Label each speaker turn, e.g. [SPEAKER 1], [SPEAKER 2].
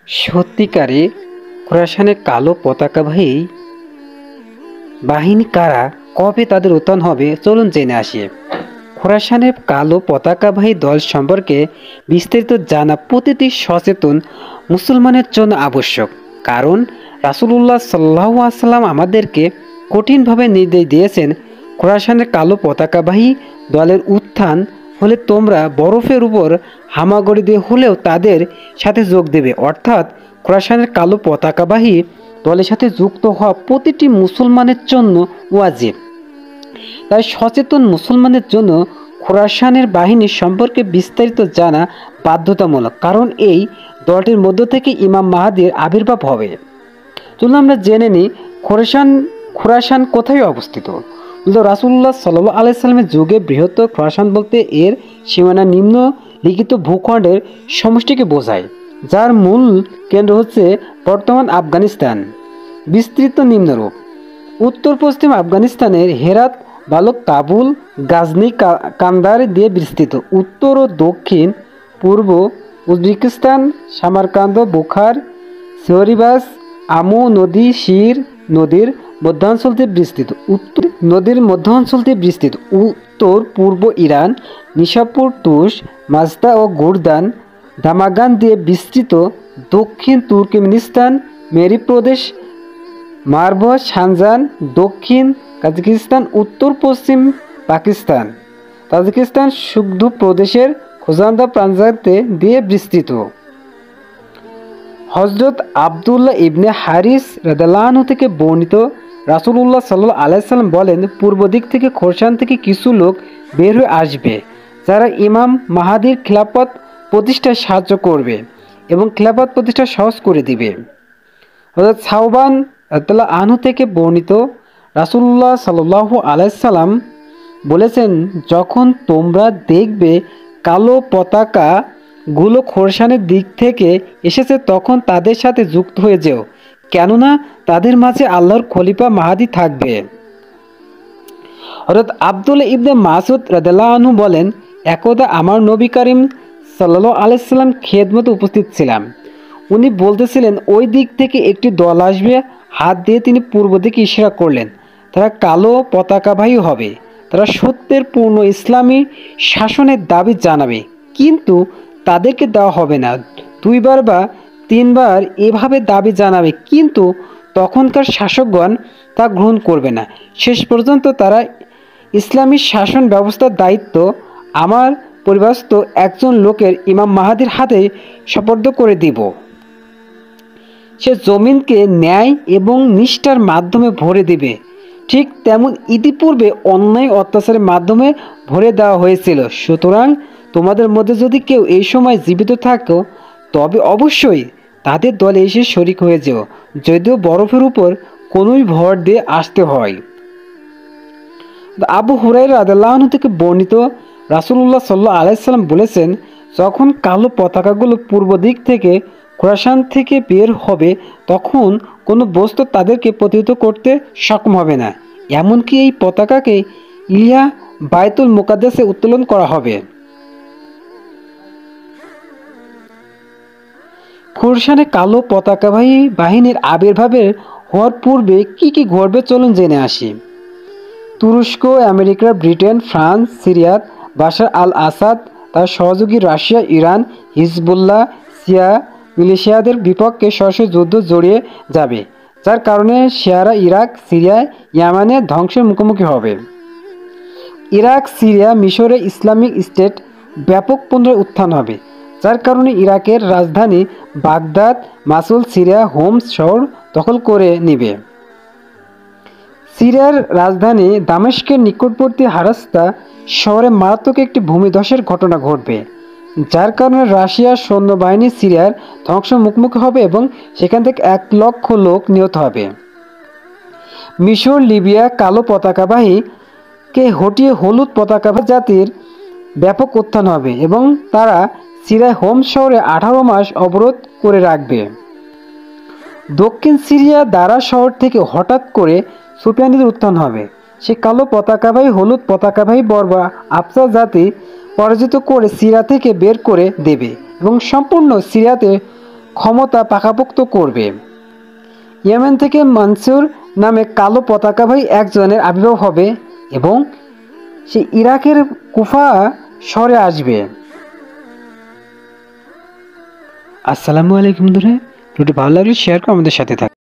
[SPEAKER 1] সত্যিকারে খোরাসানের কালো পতাকাবাহী বাহিনী কারা, কবে তাদের উত্থান হবে, চলুন জেনে আসি। খোরাসানের কালো পতাকাবাহী দল সম্পর্কে বিস্তারিত জানা প্রতিটি সচেতন মুসলমানের জন্য আবশ্যক। কারণ রাসূলুল্লাহ সাল্লাল্লাহু আলাইহি ওয়াসাল্লাম আমাদেরকে কঠিনভাবে নির্দেশ দিয়েছেন, খোরাসানের কালো পতাকাবাহী দলের উত্থান হলে তোমরা বরফের উপর হামাগুড়ি দিয়ে হলেও তাদের সাথে যোগ দেবে। অর্থাৎ খোরাসানের কালো পতাকাবাহী দলের সাথে যুক্ত হওয়া প্রতিটি মুসলমানের জন্য ওয়াজিব। তাই সচেতন মুসলমানের জন্য খোরাসানের বাহিনী সম্পর্কে বিস্তারিত জানা বাধ্যতামূলক, কারণ এই দলটির মধ্য থেকে ইমাম মাহাদির আবির্ভাব হবে। চলুন আমরা জেনে নিই খোরাসান কোথায় অবস্থিত। রাসূলুল্লাহ সাল্লাল্লাহু আলাইহি সাল্লামের যুগে বৃহত্তর খোরাসান বলতে এর সীমানা নিম্নলিখিত ভূখণ্ডের সমষ্টিকে বোঝায়, যার মূল কেন্দ্র হচ্ছে বর্তমান আফগানিস্তান। বিস্তৃত নিম্নরূপ: উত্তর পশ্চিম আফগানিস্তানের হেরাত, বালক, কাবুল, গাজনি, কান্দার দিয়ে বিস্তৃত। উত্তর ও দক্ষিণ পূর্ব উজবেকিস্তান, সামারকান্দ, বুখার, সিওরিবাস, আমু নদী, শির নদীর মধ্যাঞ্চল দিয়ে বিস্তৃত। উত্তর পূর্ব ইরান, নিশাপুর, তুস, মাজদা ও গুরদান, দামাগান দিয়ে বিস্তৃত। দক্ষিণ তুর্কমেনিস্তান, মেরি প্রদেশ, মারভ, শানজান, দক্ষিণ কাজাকিস্তান, উত্তর পশ্চিম পাকিস্তান, তাজিকিস্তান, সুগধু প্রদেশের খোজান্দা প্রান্তে দিয়ে বিস্তৃত। হযরত আব্দুল্লাহ ইবনে হারিস রাদিয়াল্লাহু আনহু থেকে বর্ণিত, রাসূলুল্লাহ সাল্লাল্লাহু আলাইহি সাল্লাম বলেন, পূর্ব দিক থেকে খোরাসান থেকে কিছু লোক বের হয়ে আসবে, যারা ইমাম মাহাদির খিলাফত প্রতিষ্ঠায় সাহায্য করবে এবং খিলাফত প্রতিষ্ঠা সহজ করে দিবে। হযরত সাওবান রাদিয়াল্লাহু আনহু থেকে বর্ণিত, রাসূলুল্লাহ সাল্লাল্লাহু আলাইহি সাল্লাম বলেছেন, যখন তোমরা দেখবে কালো পতাকা গুলো খোরাসানের দিক থেকে এসেছে, তখন তাদের সাথে যুক্ত হয়ে যেও, কেননা তাদের মাঝে আল্লাহর খলিফা মাহাদি থাকবে। হযরত আব্দুল্লাহ ইবনে মাসউদ রাদিয়াল্লাহু আনহু বলেন, একদা আমার নবী করিম সাল্লাল্লাহু আলাইহি সাল্লাম খেদমতে উপস্থিত ছিলাম। উনি বলতেছিলেন, ওই দিক থেকে একটি দল আসবে। হাত দিয়ে তিনি পূর্ব দিকে ইশারা করলেন। তারা কালো পতাকাবাহী হবে। তারা সত্যের পূর্ণ ইসলামী শাসনের দাবি জানাবে, কিন্তু তাদেরকে দেওয়া হবে না। দুইবার বা তিনবার এভাবে দাবি জানাবে, কিন্তু তখনকার শাসকগণ তা গ্রহণ করবে না। শেষ পর্যন্ত তারা ইসলামী শাসন ব্যবস্থার দায়িত্ব আমার পরিবারস্থ একজন লোকের, ইমাম মাহাদির হাতে সুপর্দ করে দিব। সে জমিনকে ন্যায় এবং নিষ্ঠার মাধ্যমে ভরে দিবে। ঠিক তেমন ইতিপূর্বে অন্যায় অত্যাচারের মাধ্যমে ভরে দেওয়া হয়েছিল। সুতরাং তোমাদের মধ্যে যদি কেউ এই সময় জীবিত থাকো, তবে অবশ্যই তাদের দলে এসে শরিক হয়ে যেও, যদিও বরফের উপর কোনোই ভর দিয়ে আসতে হয়। আবু হুরায়রা রাদিয়াল্লাহু আনহু থেকে বর্ণিত, রাসূলুল্লাহ সাল্লাল্লাহু আলাইহি সাল্লাম বলেছেন, যখন কালো পতাকাগুলো পূর্ব দিক থেকে খোরাসান থেকে বের হবে, তখন কোনো বস্তু তাদেরকে প্রতিহত করতে সক্ষম হবে না। এমনকি এই পতাকাকে ইলিয়া বাইতুল মুকাদ্দাসে উত্তোলন করা হবে। খোরাসানে কালো পতাকাবাহী বাহিনীর আবির্ভাবের হওয়ার পূর্বে কি কি ঘটবে, চলুন জেনে আসি। তুরস্ক, America, Britain, France, Siriyat Bashar আল আসাদ, তার সহযোগী রাশিয়া, ইরান, হিজবুল্লাহ, শিয়া মিলিশিয়াদের বিপক্ষে সরাসরি যুদ্ধ জড়িয়ে যাবে, যার কারণে শিয়ারা ইরাক, সিরিয়া, ইয়ামানে ধ্বংসের মুখোমুখি হবে। ইরাক, সিরিয়া, মিশরে ইসলামিক স্টেট ব্যাপক পুনরায় উত্থান হবে, যার কারণে ইরাকের রাজধানী বাগদাদ, মাসুল, সিরিয়া, হোমস শহর দখল করে নেবে। সিরিয়ার রাজধানী দামেস্কের নিকটবর্তী হারাস্তা শহরে মারাত্মক একটি ভূমিধসের ঘটনা ঘটবে, যার কারণে রাশিয়ার সৈন্যবাহিনী সিরিয়ার ধ্বংসের মুখোমুখি হবে এবং সেখান থেকে 1 লক্ষ লোক নিহত হবে। মিশর, লিবিয়া কালো পতাকাবাহীকে হটিয়ে হলুদ পতাকাবাহী জাতির ব্যাপক উত্থান হবে এবং তারা সিরিয়ার হোমস শহরে 18 মাস অবরোধ করে রাখবে। দক্ষিণ সিরিয়া দারা শহর থেকে হঠাৎ করে সুফিয়ানিদের উত্থান হবে। সে কালো পতাকাবাহী হলুদ পতাকাবাহী বর্বর আফসা জাতি পরাজিত করে সিরিয়া থেকে বের করে দেবে এবং সম্পূর্ণ সিরিয়াতে ক্ষমতা পাকাপোক্ত করবে। ইয়েমেন থেকে মানসুর নামে কালো পতাকাবাহী একজনের আবির্ভাব হবে এবং সে ইরাকের কুফা শহরে আসবে। আসসালামু আলাইকুম বন্ধুরা, ভিডিওটি ভালো লাগলে শেয়ার করে আমাদের সাথে থাকুন।